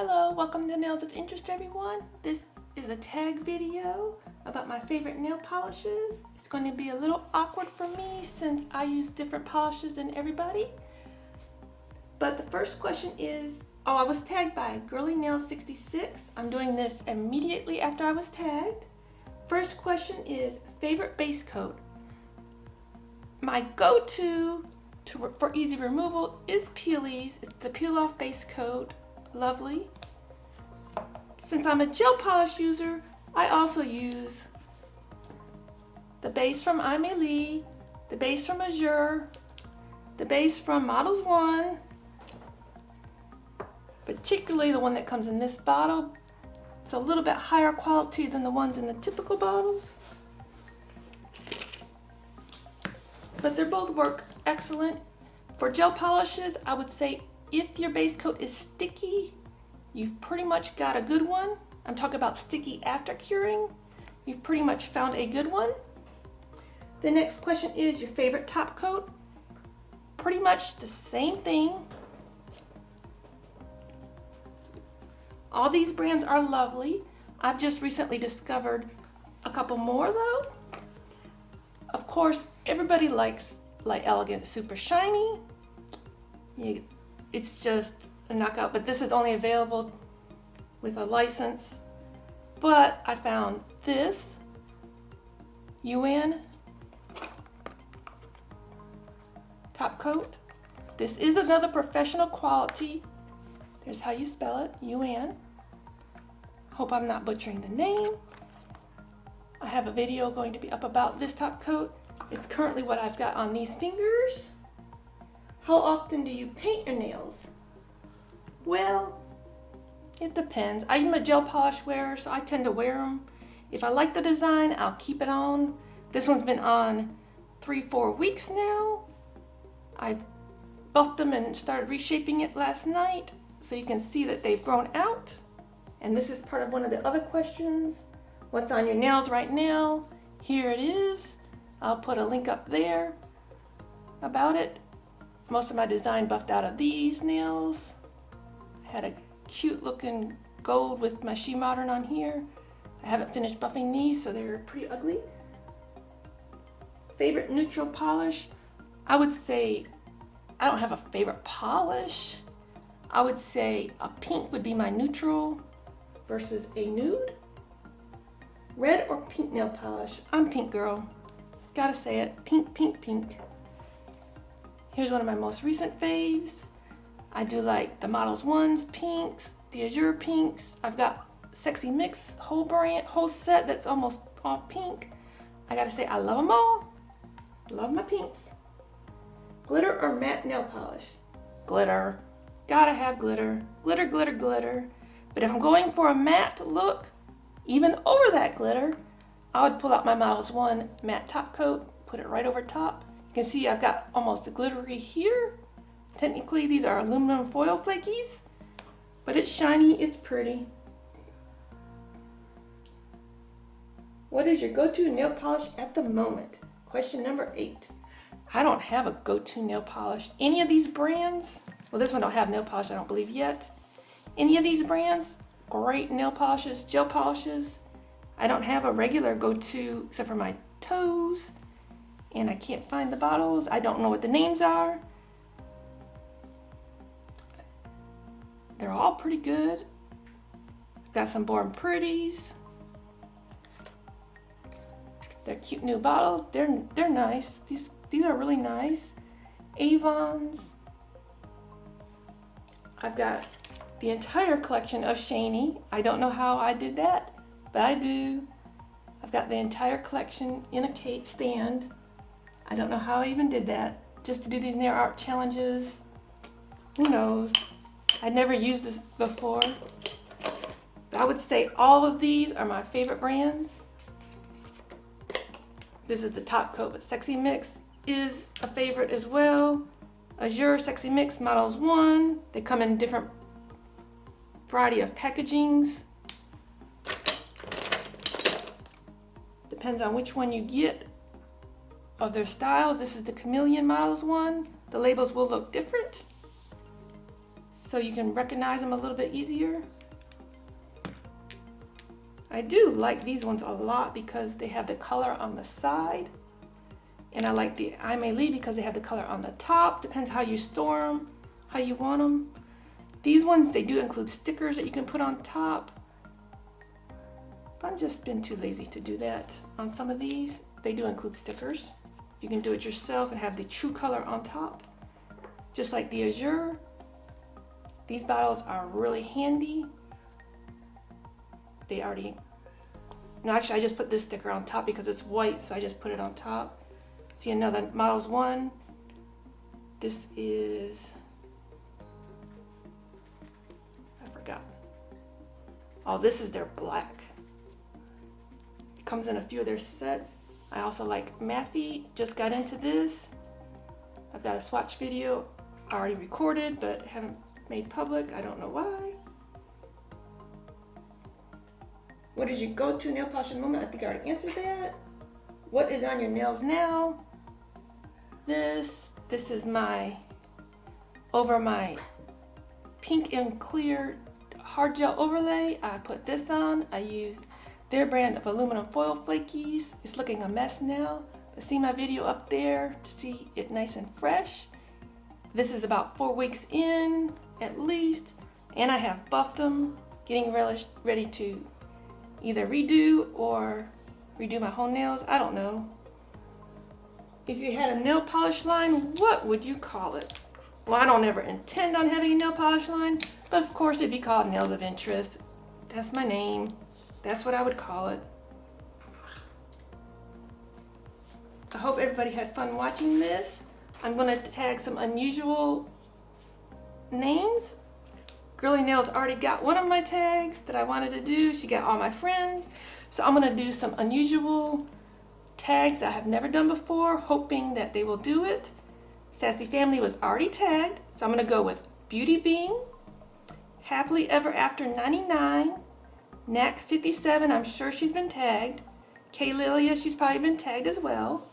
Hello, welcome to Nails of Interest, everyone. This is a tag video about my favorite nail polishes. It's going to be a little awkward for me since I use different polishes than everybody. But the first question is, I was tagged by Girly Nail 66. I'm doing this immediately after I was tagged. First question is, favorite base coat. My go-to for easy removal is Peely's. It's the peel off base coat. Lovely. Since I'm a gel polish user, I also use the base from Lee, the base from Azure, the base from MODELONES, particularly the one that comes in this bottle. It's a little bit higher quality than the ones in the typical bottles, but they both work excellent. For gel polishes, I would say if your base coat is sticky, you've pretty much got a good one. I'm talking about sticky after curing. You've pretty much found a good one. The next question is your favorite top coat. Pretty much the same thing. All these brands are lovely. I've just recently discovered a couple more though. Of course, everybody likes Light Elegant Super Shiny. It's just a knockout, but this is only available with a license. But I found this UN top coat. This is another professional quality. There's how you spell it, UN. Hope I'm not butchering the name. I have a video going to be up about this top coat. It's currently what I've got on these fingers. How often do you paint your nails? Well, it depends. I'm a gel polish wearer, so I tend to wear them. If I like the design, I'll keep it on. This one's been on 3-4 weeks now. I buffed them and started reshaping it last night, so you can see that they've grown out. And this is part of one of the other questions. What's on your nails right now? Here it is. I'll put a link up there about it. Most of my design buffed out of these nails. I had a cute looking gold with my She Modern on here. I haven't finished buffing these, so they're pretty ugly. Favorite neutral polish? I would say, I don't have a favorite polish. I would say a pink would be my neutral versus a nude. Red or pink nail polish? I'm pink girl. Gotta say it, pink, pink, pink. Here's one of my most recent faves. I do like the MODELONES pinks, the Azure pinks. I've got Sexy Mix whole set that's almost all pink. I gotta say I love them all. Love my pinks. Glitter or matte nail polish? Glitter. Gotta have glitter. Glitter, glitter, glitter. But if I'm going for a matte look, even over that glitter, I would pull out my MODELONES matte top coat, put it right over top. You can see I've got almost a glittery here. Technically these are aluminum foil flakies, but it's shiny, it's pretty. What is your go-to nail polish at the moment? Question number 8. I don't have a go-to nail polish. Any of these brands, well, this one don't have nail polish, I don't believe yet. Any of these brands, great nail polishes, gel polishes. I don't have a regular go-to except for my toes, and I can't find the bottles. I don't know what the names are. They're all pretty good. I've got some Born Pretties. They're cute new bottles. They're nice. These are really nice. Avons. I've got the entire collection of Shany. I don't know how I did that, but I do. I've got the entire collection in a cake stand. I don't know how I even did that. Just to do these nail art challenges. Who knows? I'd never used this before. But I would say all of these are my favorite brands. This is the top coat, but Sexy Mix is a favorite as well. Azure, Sexy Mix, MODELONES. They come in different variety of packagings. Depends on which one you get of their styles. This is the Chameleon MODELONES one. The labels will look different. so you can recognize them a little bit easier. I do like these ones a lot because they have the color on the side. And I like the I May Lee because they have the color on the top. Depends how you store them, how you want them. These ones, they do include stickers that you can put on top. I've just been too lazy to do that. On some of these, they do include stickers. You can do it yourself and have the true color on top. Just like the Azure. These bottles are really handy. They already, no, actually I just put this sticker on top because it's white, so I just put it on top. See another Models 1. This is, I forgot. Oh, this is their black. It comes in a few of their sets. I also like Matthew, just got into this. I've got a swatch video already recorded, but haven't made public. I don't know why. What is your go-to nail polish at the moment? I think I already answered that. What is on your nails now? This is my, over my pink and clear hard gel overlay. I put this on. I used their brand of aluminum foil flakies. It's looking a mess now, but see my video up there to see it nice and fresh. This is about 4 weeks in at least, and I have buffed them, getting ready to either redo or redo my whole nails. I don't know. If you had a nail polish line, what would you call it? Well, I don't ever intend on having a nail polish line, but of course it'd be called Nails of Interest. That's my name. That's what I would call it. I hope everybody had fun watching this. I'm gonna tag some unusual names. Girly Nails already got one of my tags that I wanted to do. She got all my friends. So I'm gonna do some unusual tags that I have never done before, hoping that they will do it. Sassy Family was already tagged, so I'm gonna go with Beauty Beam, Happily Ever After 99, Knack 57, I'm sure she's been tagged. Kay Lilia, she's probably been tagged as well.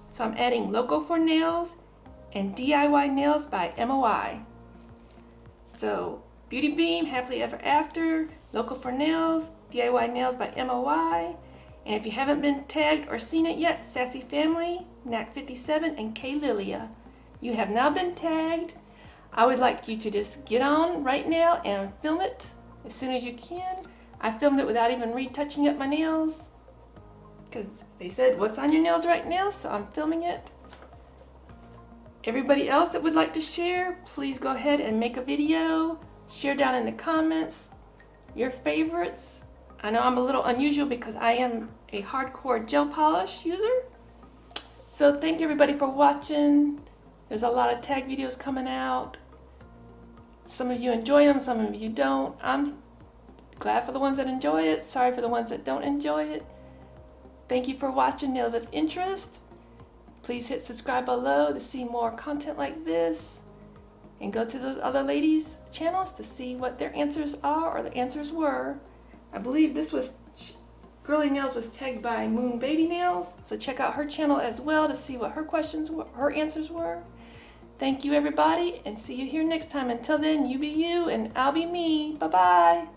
So I'm adding Loco for Nails and DIY Nails by MOI. So Beauty Beam, Happily Ever After, Loco for Nails, DIY Nails by MOI. And if you haven't been tagged or seen it yet, Sassy Family, Knack 57, and Kay Lilia. You have now been tagged. I would like you to just get on right now and film it as soon as you can. I filmed it without even retouching up my nails because they said, what's on your nails right now? So I'm filming it. Everybody else that would like to share, please go ahead and make a video. Share down in the comments your favorites. I know I'm a little unusual because I am a hardcore gel polish user. So thank everybody for watching. There's a lot of tag videos coming out. Some of you enjoy them, some of you don't. I'm glad for the ones that enjoy it. Sorry for the ones that don't enjoy it. Thank you for watching Nails of Interest. Please hit subscribe below to see more content like this. And go to those other ladies' channels to see what their answers are or the answers were. I believe this was, Girly Nails was tagged by Moon Baby Nails. So check out her channel as well to see what her questions were, her answers were. Thank you everybody and see you here next time. Until then, you be you and I'll be me. Bye-bye.